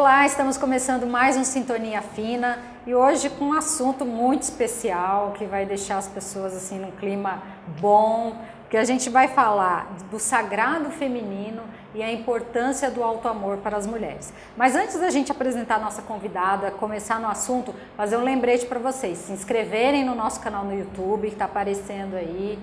Olá, estamos começando mais um Sintonia Fina e hoje com um assunto muito especial que vai deixar as pessoas assim num clima bom, porque a gente vai falar do sagrado feminino e a importância do auto-amor para as mulheres. Mas antes da gente apresentar a nossa convidada, começar no assunto, fazer um lembrete para vocês, se inscreverem no nosso canal no YouTube, que está aparecendo aí,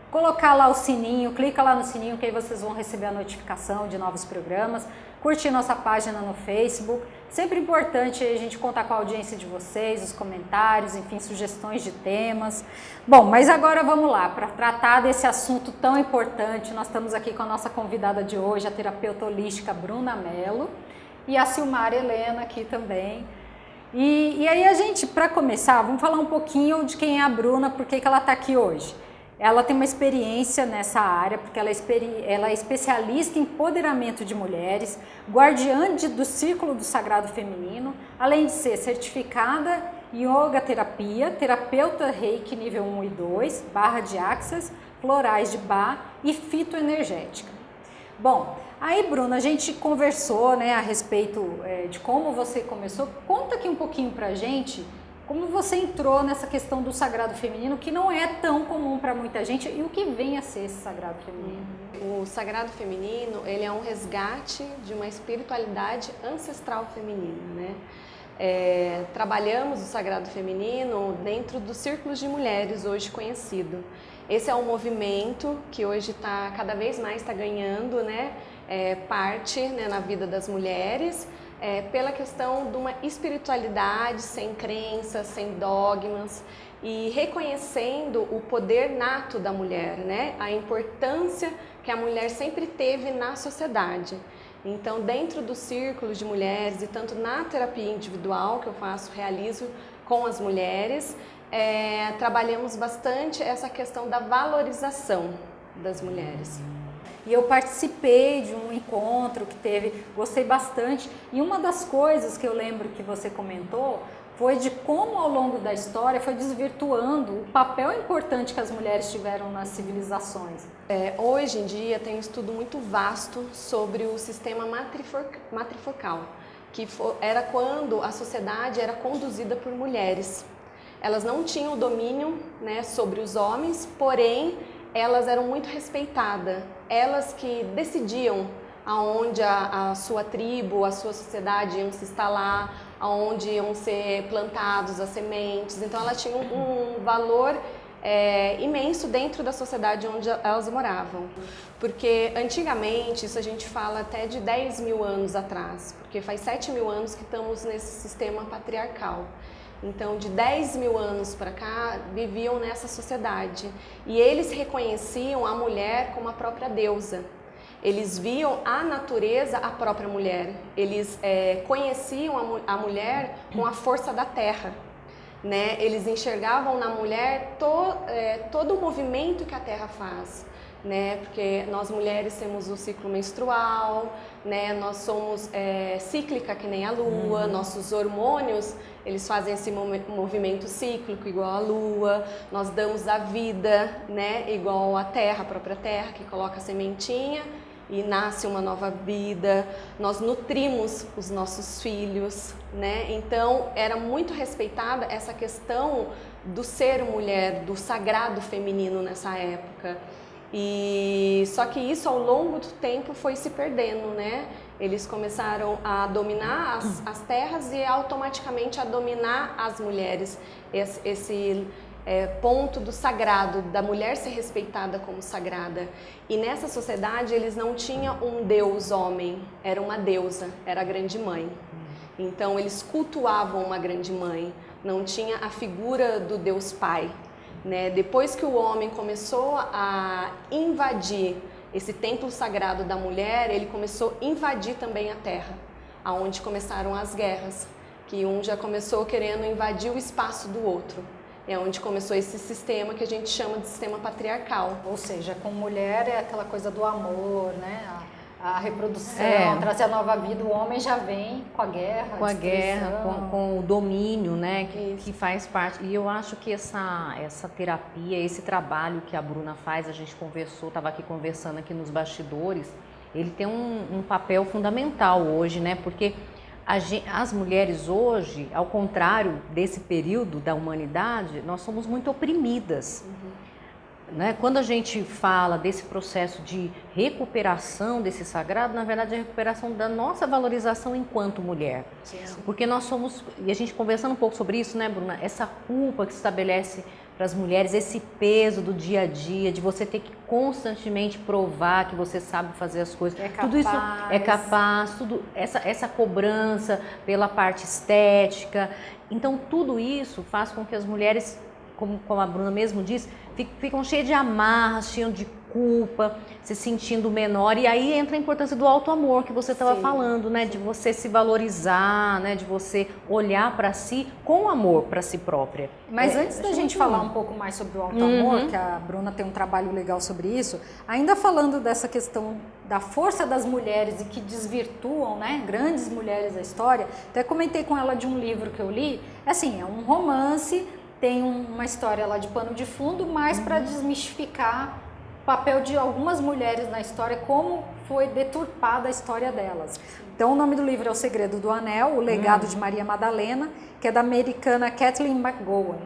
colocar lá o sininho, clica lá no sininho que aí vocês vão receber a notificação de novos programas, curtir nossa página no Facebook, sempre importante a gente contar com a audiência de vocês, os comentários, enfim, sugestões de temas. Bom, mas agora vamos lá, para tratar desse assunto tão importante, nós estamos aqui com a nossa convidada de hoje, a terapeuta holística Bruna Mello e a Silmara Helena aqui também. E aí a gente, para começar, vamos falar um pouquinho de quem é a Bruna, por que ela está aqui hoje. Ela tem uma experiência nessa área, porque ela é especialista em empoderamento de mulheres, guardiã do Círculo do Sagrado Feminino, além de ser certificada em Yoga Terapia, terapeuta Reiki nível 1 e 2, barra de Axis, florais de Bach e fitoenergética. Bom, aí Bruna, a gente conversou a respeito de como você começou. Conta aqui um pouquinho pra gente como você entrou nessa questão do sagrado feminino, que não é tão comum para muita gente, e o que vem a ser esse sagrado feminino? O sagrado feminino, ele é um resgate de uma espiritualidade ancestral feminina, né? Trabalhamos o sagrado feminino dentro dos círculos de mulheres, hoje conhecido. Esse é um movimento que hoje cada vez mais está ganhando, parte, na vida das mulheres, pela questão de uma espiritualidade sem crenças, sem dogmas e reconhecendo o poder nato da mulher, a importância que a mulher sempre teve na sociedade. Então, dentro do círculo de mulheres e tanto na terapia individual que eu realizo com as mulheres, trabalhamos bastante essa questão da valorização das mulheres. E eu participei de um encontro que teve, gostei bastante, e uma das coisas que eu lembro que você comentou foi de como ao longo da história foi desvirtuando o papel importante que as mulheres tiveram nas civilizações. Hoje em dia tem um estudo muito vasto sobre o sistema matrifocal, que era quando a sociedade era conduzida por mulheres. Elas não tinham o domínio, sobre os homens, porém elas eram muito respeitadas, elas que decidiam aonde a sua tribo, a sua sociedade iam se instalar, aonde iam ser plantados as sementes. Então elas tinham um valor imenso dentro da sociedade onde elas moravam. Porque antigamente, isso a gente fala até de 10 mil anos atrás, porque faz 7 mil anos que estamos nesse sistema patriarcal. Então, de 10 mil anos para cá, viviam nessa sociedade. E eles reconheciam a mulher como a própria deusa. Eles viam a natureza a própria mulher. Eles conheciam a mulher com a força da terra. Eles enxergavam na mulher todo o movimento que a terra faz. Porque nós mulheres temos o ciclo menstrual, nós somos cíclica que nem a lua, nossos hormônios eles fazem esse movimento cíclico igual a lua, nós damos a vida igual a terra, a própria terra que coloca a sementinha e nasce uma nova vida, nós nutrimos os nossos filhos, Então era muito respeitada essa questão do ser mulher, do sagrado feminino nessa época. E só que isso ao longo do tempo foi se perdendo, Eles começaram a dominar as terras e automaticamente a dominar as mulheres. Esse ponto do sagrado, da mulher ser respeitada como sagrada. E nessa sociedade eles não tinham um deus homem, era uma deusa, era a grande mãe. Então eles cultuavam uma grande mãe, não tinha a figura do deus pai. Depois que o homem começou a invadir esse templo sagrado da mulher, ele começou a invadir também a terra, aonde começaram as guerras, que um já começou querendo invadir o espaço do outro. É onde começou esse sistema que a gente chama de sistema patriarcal. Ou seja, com mulher é aquela coisa do amor, a reprodução, trazer a nova vida. O homem já vem com a guerra, com o domínio, que faz parte. E eu acho que essa terapia, esse trabalho que a Bruna faz, a gente conversou, estava aqui conversando aqui nos bastidores, ele tem um papel fundamental hoje, porque As mulheres hoje, ao contrário desse período da humanidade, nós somos muito oprimidas. Né? Quando a gente fala desse processo de recuperação desse sagrado, na verdade é a recuperação da nossa valorização enquanto mulher. Sim. Porque nós somos, e a gente conversando um pouco sobre isso, né, Bruna? Essa culpa que se estabelece para as mulheres, esse peso do dia a dia, de você ter que constantemente provar que você sabe fazer as coisas. Tudo isso é capaz, tudo, essa cobrança pela parte estética. Então, tudo isso faz com que as mulheres, como a Bruna mesmo disse, ficam cheias de amarras, cheias de culpa, se sentindo menor. E aí entra a importância do auto-amor que você estava falando, né? De você se valorizar, né? De você olhar para si com amor para si própria. Mas antes da gente falar um pouco mais sobre o auto-amor, que a Bruna tem um trabalho legal sobre isso, ainda falando dessa questão da força das mulheres e que desvirtuam, né? Grandes mulheres da história, até comentei com ela de um livro que eu li, assim, é um romance, tem uma história lá de pano de fundo, mas para desmistificar o papel de algumas mulheres na história, como foi deturpada a história delas. Então o nome do livro é O Segredo do Anel, O Legado de Maria Madalena, que é da americana Kathleen McGowan.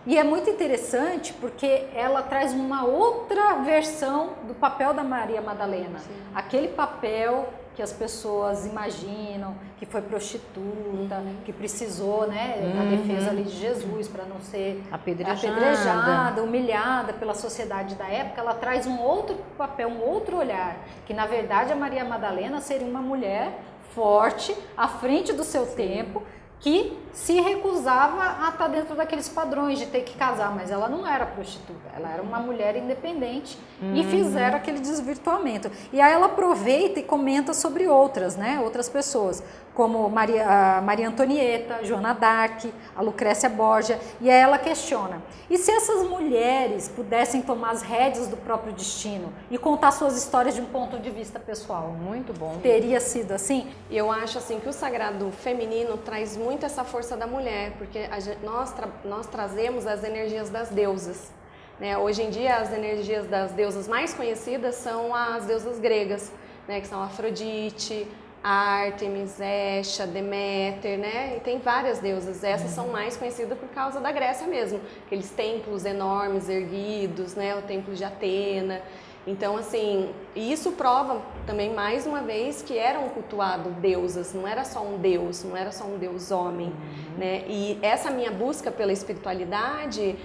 E é muito interessante porque ela traz uma outra versão do papel da Maria Madalena. Sim. Aquele papel que as pessoas imaginam, que foi prostituta, que precisou, né, da defesa ali de Jesus para não ser apedrejada, humilhada pela sociedade da época. Ela traz um outro papel, um outro olhar, que na verdade a Maria Madalena seria uma mulher forte, à frente do seu tempo, que se recusava a estar dentro daqueles padrões de ter que casar, mas ela não era prostituta, ela era uma mulher independente e fizeram aquele desvirtuamento. E aí ela aproveita e comenta sobre outras, né, outras pessoas, como a Maria Antonieta, Joana d'Arc, a Lucrécia Borgia, e aí ela questiona, e se essas mulheres pudessem tomar as rédeas do próprio destino e contar suas histórias de um ponto de vista pessoal? Muito bom. Teria sido assim? Eu acho assim que o sagrado feminino traz muito essa força da mulher, porque nós trazemos as energias das deusas. Né? Hoje em dia, as energias das deusas mais conhecidas são as deusas gregas, né? Que são Afrodite, Ártemis, Hestia, Deméter, né? E tem várias deusas. Essas são mais conhecidas por causa da Grécia mesmo. Aqueles templos enormes, erguidos, né? O templo de Atena. Então, assim, isso prova também, mais uma vez, que eram cultuadas deusas, não era só um deus, não era só um deus homem, né? E essa minha busca pela espiritualidade,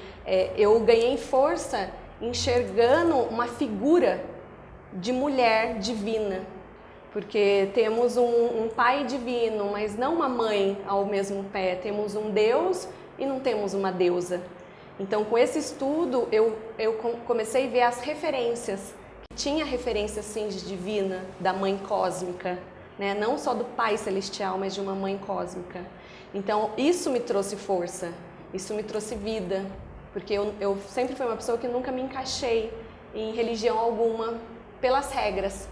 eu ganhei força enxergando uma figura de mulher divina, porque temos um pai divino, mas não uma mãe ao mesmo pé, temos um deus e não temos uma deusa. Então, com esse estudo, eu comecei a ver as referências. Tinha referência, sim, de divina, da mãe cósmica, né? Não só do pai celestial, mas de uma mãe cósmica. Então, isso me trouxe força, isso me trouxe vida, porque eu sempre fui uma pessoa que nunca me encaixei em religião alguma pelas regras.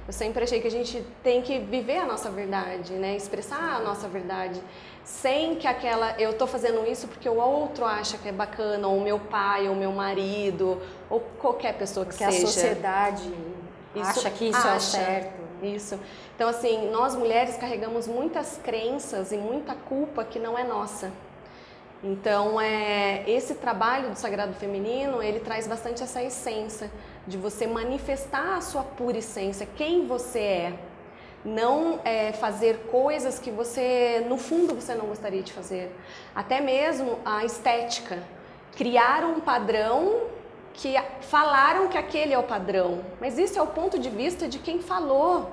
Eu sempre achei que a gente tem que viver a nossa verdade, né? Expressar a nossa verdade, sem que eu tô fazendo isso porque o outro acha que é bacana, ou o meu pai, ou o meu marido, ou qualquer pessoa que seja. Porque a sociedade acha que isso é o certo. Isso. Então, assim, nós mulheres carregamos muitas crenças e muita culpa que não é nossa. Então, esse trabalho do Sagrado Feminino, ele traz bastante essa essência de você manifestar a sua pura essência, quem você é. Não fazer coisas que você, no fundo, você não gostaria de fazer. Até mesmo a estética. Criar um padrão que falaram que aquele é o padrão. Mas isso é o ponto de vista de quem falou.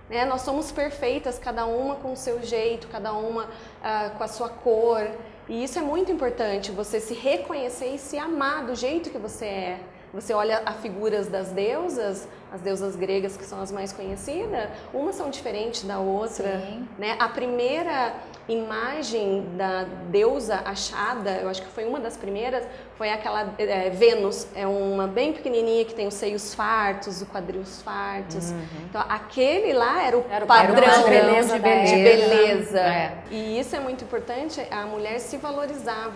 Né? Nós somos perfeitas, cada uma com o seu jeito, cada uma com a sua cor. E isso é muito importante, você se reconhecer e se amar do jeito que você é. Você olha as figuras das deusas, as deusas gregas que são as mais conhecidas, umas são diferentes da outra, né? A primeira imagem da deusa achada, eu acho que foi uma das primeiras, foi aquela Vênus, é uma bem pequenininha que tem os seios fartos, os quadris fartos. Então aquele lá era o padrão de beleza. E isso é muito importante, a mulher se valorizar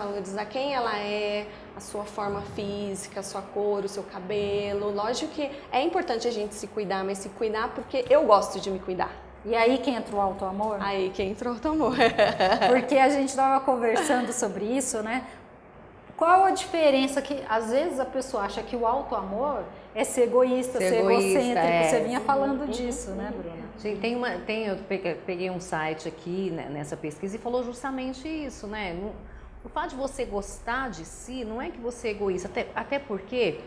quem ela é, a sua forma física, a sua cor, o seu cabelo. Lógico que é importante a gente se cuidar, mas se cuidar porque eu gosto de me cuidar. E aí que entra o auto-amor? Aí que entra o auto-amor. Porque a gente estava conversando sobre isso, né? Qual a diferença que às vezes a pessoa acha que o auto-amor é ser egoísta, ser egocêntrico. Você vinha falando disso, né, Bruna? Sim, eu peguei um site aqui, né, nessa pesquisa e falou justamente isso, né? O fato de você gostar de si não é que você é egoísta, até porque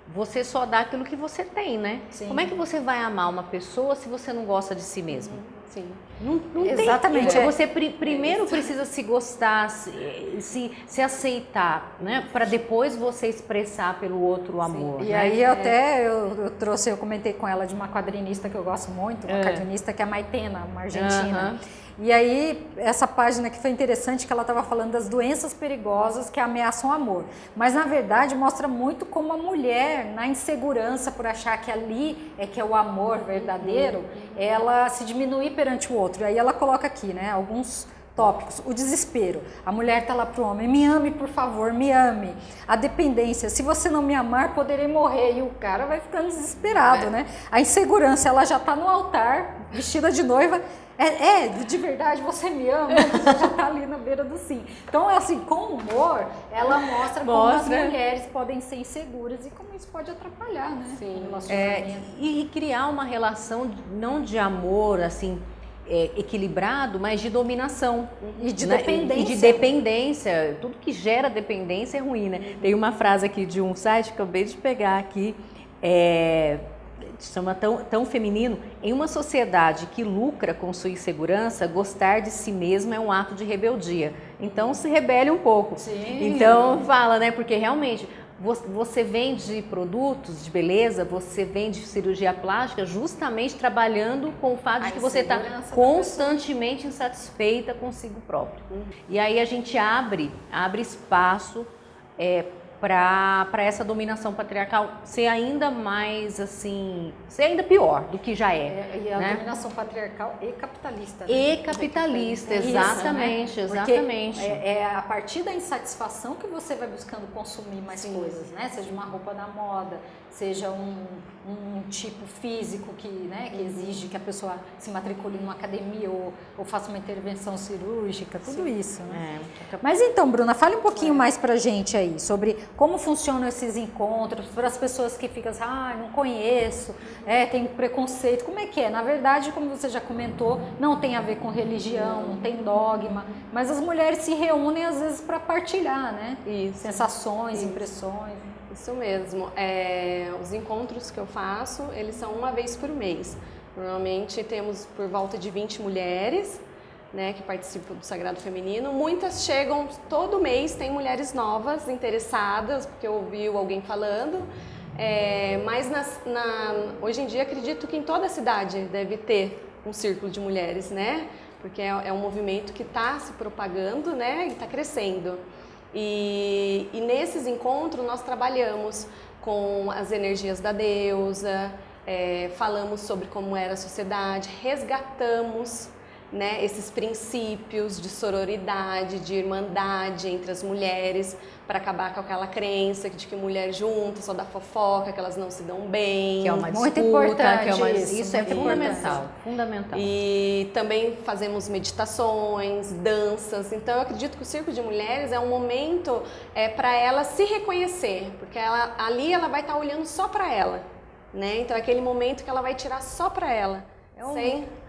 você só dá aquilo que você tem, né? Sim. Como é que você vai amar uma pessoa se você não gosta de si mesmo? Sim. Não Exatamente. tem. Você primeiro precisa se gostar, se aceitar, né? Para depois você expressar pelo outro o amor. E né? aí eu comentei com ela de uma quadrinista que eu gosto muito, uma quadrinista que é a Maitena, uma argentina. E aí, essa página que foi interessante, que ela estava falando das doenças perigosas que ameaçam o amor. Mas, na verdade, mostra muito como a mulher, na insegurança por achar que ali é que é o amor verdadeiro, ela se diminui perante o outro. E aí ela coloca aqui, né, alguns tópicos. O desespero. A mulher está lá pro homem, me ame, por favor, me ame. A dependência. Se você não me amar, poderei morrer. E o cara vai ficando desesperado, né? A insegurança. Ela já está no altar, vestida de noiva. De verdade, você me ama, você já tá ali na beira do sim. Então, assim, com o humor, ela mostra como as mulheres podem ser inseguras e como isso pode atrapalhar, né? Sim. O relacionamento. E criar uma relação não de amor, assim, equilibrado, mas de dominação. E de né? dependência. E de dependência. Tudo que gera dependência é ruim, né? Tem uma frase aqui de um site que eu acabei de pegar aqui, chama tão feminino. Em uma sociedade que lucra com sua insegurança, gostar de si mesma é um ato de rebeldia. Então se rebele um pouco. Sim. Então fala, né? Porque realmente você vende produtos de beleza, você vende cirurgia plástica justamente trabalhando com o fato de que você está constantemente insatisfeita consigo próprio. E aí a gente abre espaço para essa dominação patriarcal ser ainda mais assim, ser ainda pior do que já é. E a né? dominação patriarcal e capitalista. Né? E capitalista, exatamente, isso, né? exatamente. É a partir da insatisfação que você vai buscando consumir mais coisas, né? Seja uma roupa da moda, seja um tipo físico que exige que a pessoa se matricule numa academia ou faça uma intervenção cirúrgica, tudo isso. Né? Mas então, Bruna, fale um pouquinho mais pra gente aí sobre como funcionam esses encontros, para as pessoas que ficam assim, não conheço, tem preconceito, como é que é? Na verdade, como você já comentou, não tem a ver com religião, não tem dogma, mas as mulheres se reúnem às vezes para partilhar, né? Sensações, impressões. Isso mesmo. Os encontros que eu faço, eles são uma vez por mês. Normalmente temos por volta de 20 mulheres, né, que participam do Sagrado Feminino. Muitas chegam todo mês, tem mulheres novas interessadas, porque ouviu alguém falando. Mas hoje em dia acredito que em toda a cidade deve ter um círculo de mulheres, né? Porque é um movimento que está se propagando, né, e está crescendo. E nesses encontros nós trabalhamos com as energias da deusa, falamos sobre como era a sociedade, resgatamos, né, esses princípios de sororidade, de irmandade entre as mulheres, para acabar com aquela crença de que mulher junta só dá fofoca, que elas não se dão bem. Que é uma muito disputa, importante que é uma, isso é muito fundamental, fundamental. E também fazemos meditações, danças. Então eu acredito que o Círculo de Mulheres é um momento para ela se reconhecer, porque ali ela vai estar olhando só para ela, né? Então é aquele momento que ela vai tirar só para ela.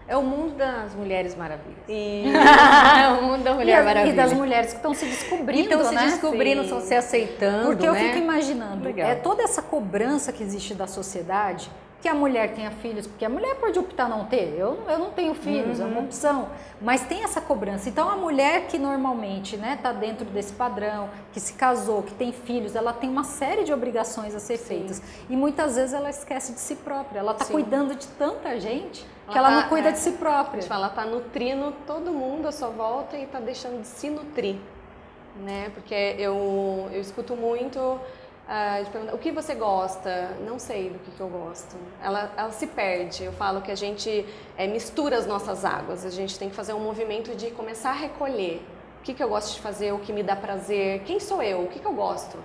É o mundo das mulheres maravilhas. É o mundo da mulher maravilha. E das mulheres que estão se descobrindo, estão se descobrindo, estão se aceitando. Porque eu né? fico imaginando, toda essa cobrança que existe da sociedade, que a mulher tenha filhos, porque a mulher pode optar não ter, eu não tenho filhos, é uma opção, mas tem essa cobrança. Então a mulher que normalmente está dentro desse padrão, que se casou, que tem filhos, ela tem uma série de obrigações a ser feitas e muitas vezes ela esquece de si própria, ela está cuidando de tanta gente que ela não cuida de si própria. Ela está nutrindo todo mundo à sua volta e está deixando de se nutrir, né? Porque eu escuto muito de perguntar, o que você gosta? Não sei do que eu gosto. Ela se perde. Eu falo que a gente mistura as nossas águas. A gente tem que fazer um movimento de começar a recolher. O que eu gosto de fazer, o que me dá prazer, quem sou eu, o que eu gosto.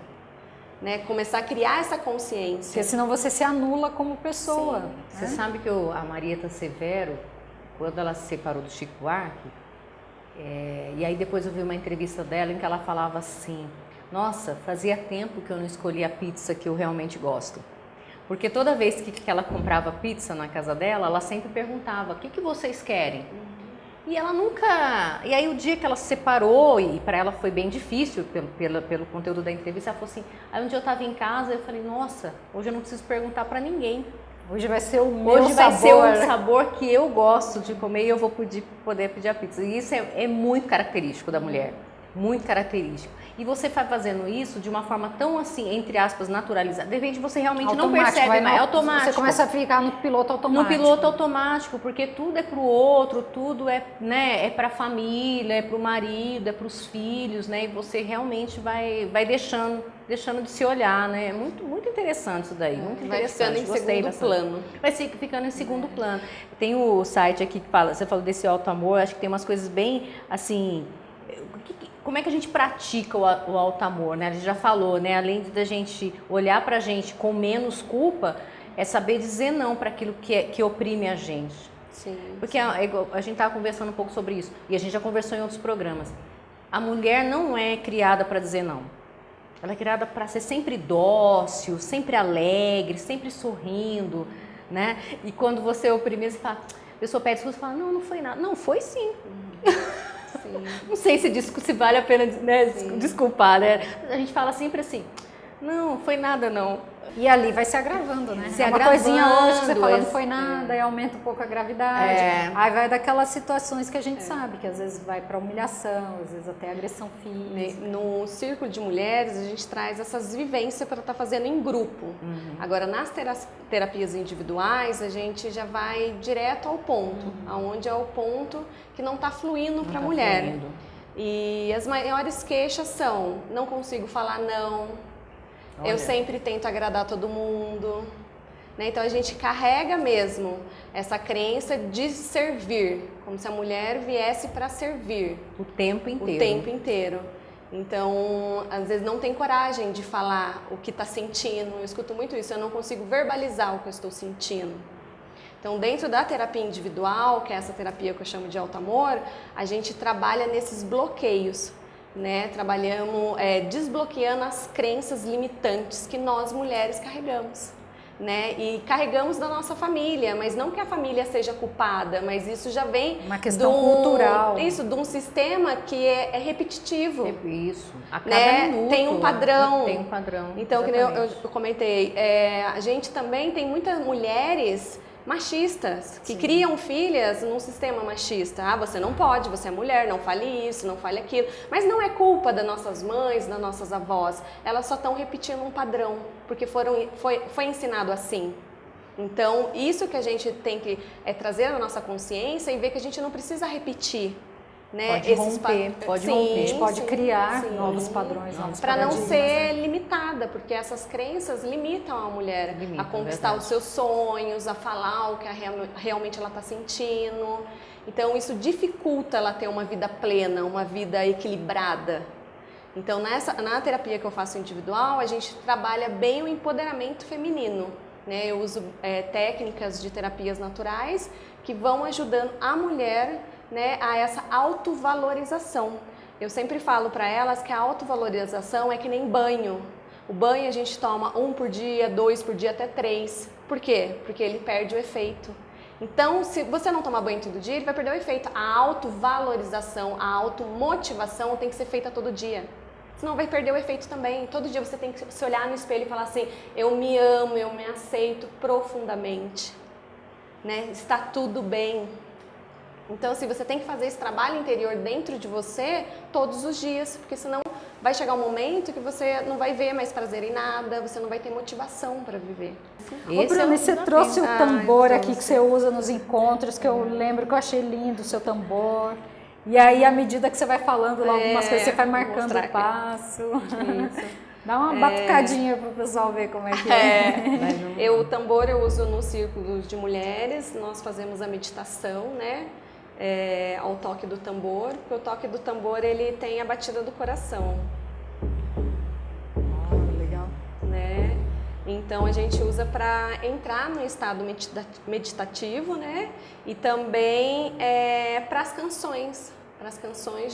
Né? Começar a criar essa consciência. Porque senão você se anula como pessoa. Você sabe que a Marieta Severo, quando ela se separou do Chico Buarque, e aí depois eu vi uma entrevista dela em que ela falava assim, nossa, fazia tempo que eu não escolhia a pizza que eu realmente gosto. Porque toda vez que ela comprava pizza na casa dela, ela sempre perguntava, o que vocês querem? E ela nunca... E aí o dia que ela se separou, e para ela foi bem difícil pelo conteúdo da entrevista, ela falou assim, aí um dia eu estava em casa, eu falei, nossa, hoje eu não preciso perguntar para ninguém. Hoje vai ser o meu Hoje vai ser sabor. um sabor que eu gosto de comer e eu vou poder pedir a pizza. E isso é muito característico da mulher, muito característico. E você vai fazendo isso de uma forma tão assim, entre aspas, naturalizada. De repente você realmente não percebe mais, é automático. Você começa a ficar no piloto automático. No piloto automático, porque tudo é pro outro, tudo é, né, é pra família, é pro marido, é pros filhos, né? E você realmente vai deixando de se olhar, né? É muito interessante isso daí, muito interessante. Vai ficando em segundo plano. Vai ficando em segundo plano. Tem o site aqui que fala, você falou desse alto amor, acho que tem umas coisas bem, assim... Como é que a gente pratica o alto amor, né? A gente já falou, né? Além da gente olhar pra gente com menos culpa, é saber dizer não para aquilo que oprime a gente. Sim. Porque a gente estava conversando um pouco sobre isso, e a gente já conversou em outros programas. A mulher não é criada para dizer não. Ela é criada para ser sempre dócil, sempre alegre, sempre sorrindo, né? E quando você oprime, você fala, a pessoa pede desculpa e fala, não foi nada. Não, foi sim. Sim. Não sei se vale a pena, né, desculpar, né? A gente fala sempre assim, não foi nada não. E ali vai se agravando, né? Se uma agravando, coisinha hoje que você fala não foi nada, aí aumenta um pouco a gravidade. Aí vai daquelas situações que a gente sabe, que às vezes vai para humilhação, às vezes até agressão física. No Círculo de Mulheres, a gente traz essas vivências para estar fazendo em grupo. Agora, nas terapias individuais, a gente já vai direto ao ponto, aonde é o ponto que não está fluindo para a mulher. Fluindo. E as maiores queixas são, não consigo falar não, eu sempre tento agradar todo mundo, né? Então a gente carrega mesmo essa crença de servir, como se a mulher viesse para servir. O tempo inteiro. O tempo inteiro. Então, às vezes não tem coragem de falar o que está sentindo. Eu escuto muito isso, eu não consigo verbalizar o que eu estou sentindo. Então, dentro da terapia individual, que é essa terapia que eu chamo de alto amor, a gente trabalha nesses bloqueios. Né? Trabalhamos desbloqueando as crenças limitantes que nós mulheres carregamos, né? E carregamos da nossa família, mas não que a família seja culpada, mas isso já vem uma questão cultural. Isso, de um sistema que é repetitivo. Isso, a cada né? minuto. Tem um padrão. Tem um padrão. Então, que eu comentei, a gente também tem muitas mulheres machistas, que criam filhas num sistema machista. Ah, você não pode, você é mulher, não fale isso, não fale aquilo. Mas não é culpa das nossas mães, das nossas avós. Elas só estão repetindo um padrão, porque foi ensinado assim. Então, isso que a gente tem que trazer na nossa consciência e ver que a gente não precisa repetir. Né? Pode romper, pode romper. A gente pode criar novos padrões, novos para não paradigmas, ser limitada, porque essas crenças limitam a mulher a conquistar os seus sonhos, a falar o que realmente ela está sentindo. Então isso dificulta ela ter uma vida plena, uma vida equilibrada. Então na terapia que eu faço individual, a gente trabalha bem o empoderamento feminino. Né? Eu uso técnicas de terapias naturais que vão ajudando a mulher, né, a essa autovalorização. Eu sempre falo para elas que a autovalorização é que nem banho. O banho a gente toma 1 por dia, 2 por dia, até 3. Por quê? Porque ele perde o efeito. Então, se você não tomar banho todo dia, ele vai perder o efeito. A autovalorização, a automotivação tem que ser feita todo dia. Senão vai perder o efeito também. Todo dia você tem que se olhar no espelho e falar assim, eu me amo, eu me aceito profundamente. Né? Está tudo bem. Então, assim, você tem que fazer esse trabalho interior dentro de você todos os dias, porque senão vai chegar um momento que você não vai ver mais prazer em nada, você não vai ter motivação para viver. Ô, Bruna, você trouxe o tambor aqui que você usa nos encontros, que eu lembro que eu achei lindo o seu tambor. E aí, à medida que você vai falando lá algumas coisas, você vai marcando o passo. Isso. Dá uma batucadinha para o pessoal ver como é que é. O tambor eu uso no Círculo de Mulheres, nós fazemos a meditação, né? Ao toque do tambor, porque o toque do tambor ele tem a batida do coração. Legal. Né? Então a gente usa para entrar no estado meditativo, né? E também para as canções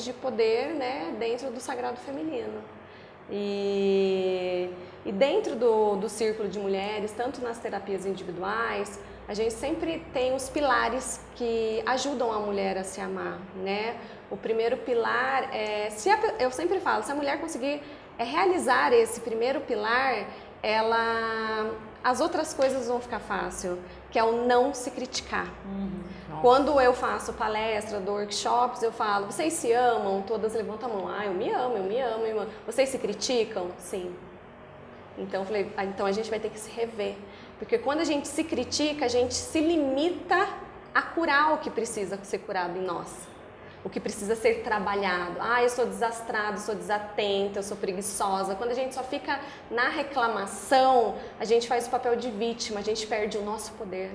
de poder, né? Dentro do sagrado feminino. E dentro do círculo de mulheres, tanto nas terapias individuais, a gente sempre tem os pilares que ajudam a mulher a se amar, né? O primeiro pilar eu sempre falo, se a mulher conseguir realizar esse primeiro pilar, as outras coisas vão ficar fácil, que é o não se criticar. Quando eu faço palestra, dou workshops, eu falo, vocês se amam? Todas levantam a mão, eu me amo, eu me amo, eu me amo. Vocês se criticam? Sim. Então eu falei, então a gente vai ter que se rever, porque quando a gente se critica, a gente se limita a curar o que precisa ser curado em nós. O que precisa ser trabalhado. Eu sou desastrada, eu sou desatenta, eu sou preguiçosa. Quando a gente só fica na reclamação, a gente faz o papel de vítima, a gente perde o nosso poder.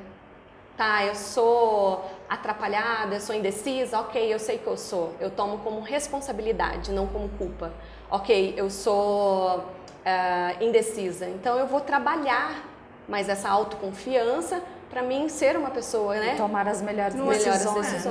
Tá, eu sou atrapalhada, eu sou indecisa, ok, eu sei que eu sou. Eu tomo como responsabilidade, não como culpa. Ok, eu sou indecisa, então eu vou trabalhar mais essa autoconfiança para mim ser uma pessoa, né? E tomar as melhores decisões.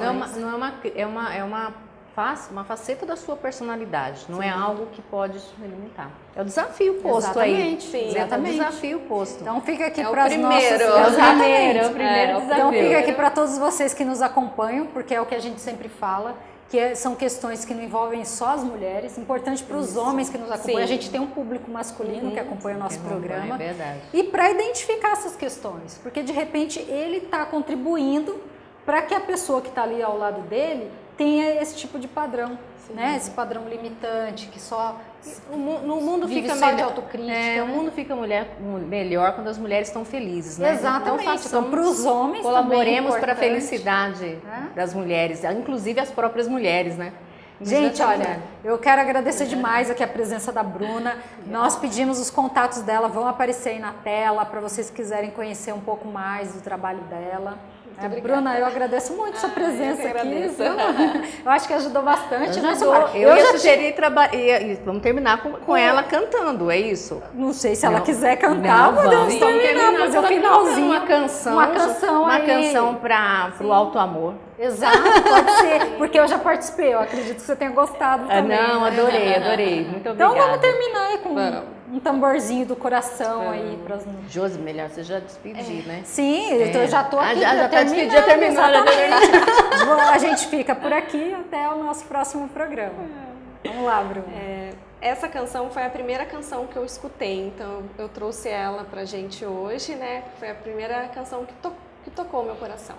É uma faceta da sua personalidade, não é algo que pode limitar. É o desafio posto aí. Sim, exatamente. É o desafio posto. Então fica aqui É para as nossas... É o primeiro desafio. Então fica aqui para todos vocês que nos acompanham, porque é o que a gente sempre fala, que são questões que não envolvem só as mulheres, importante para os homens que nos acompanham. Sim. A gente tem um público masculino que acompanha o nosso programa. É verdade. E para identificar essas questões, porque de repente ele está contribuindo para que a pessoa que está ali ao lado dele tenha esse tipo de padrão, né? Esse padrão limitante que só no mundo vive fica só melhor, de autocrítica. o mundo fica melhor quando as mulheres estão felizes, né? Exatamente. Então, para os homens colaboremos também é para a importante, felicidade das mulheres, inclusive as próprias mulheres, né? Gente, olha, eu quero agradecer demais aqui a presença da Bruna. Nós pedimos os contatos dela, vão aparecer aí na tela para vocês que quiserem conhecer um pouco mais do trabalho dela. Bruna, eu agradeço muito sua presença aqui. Eu acho que ajudou bastante. Eu ia sugerir vamos terminar com ela cantando, é isso? Não sei se ela quiser cantar, podemos terminar, fazer o finalzinho. Uma canção para o alto amor. Exato, pode ser, porque eu já participei, eu acredito que você tenha gostado também. Não, né? adorei, muito obrigada. Então vamos terminar aí com um tamborzinho do coração aí. Josi, melhor você já despedir, né? Sim, eu já tô aqui. Já terminou. A gente fica por aqui até o nosso próximo programa. Vamos lá, Bruno. Essa canção foi a primeira canção que eu escutei, então eu trouxe ela pra gente hoje, né? Foi a primeira canção que tocou meu coração.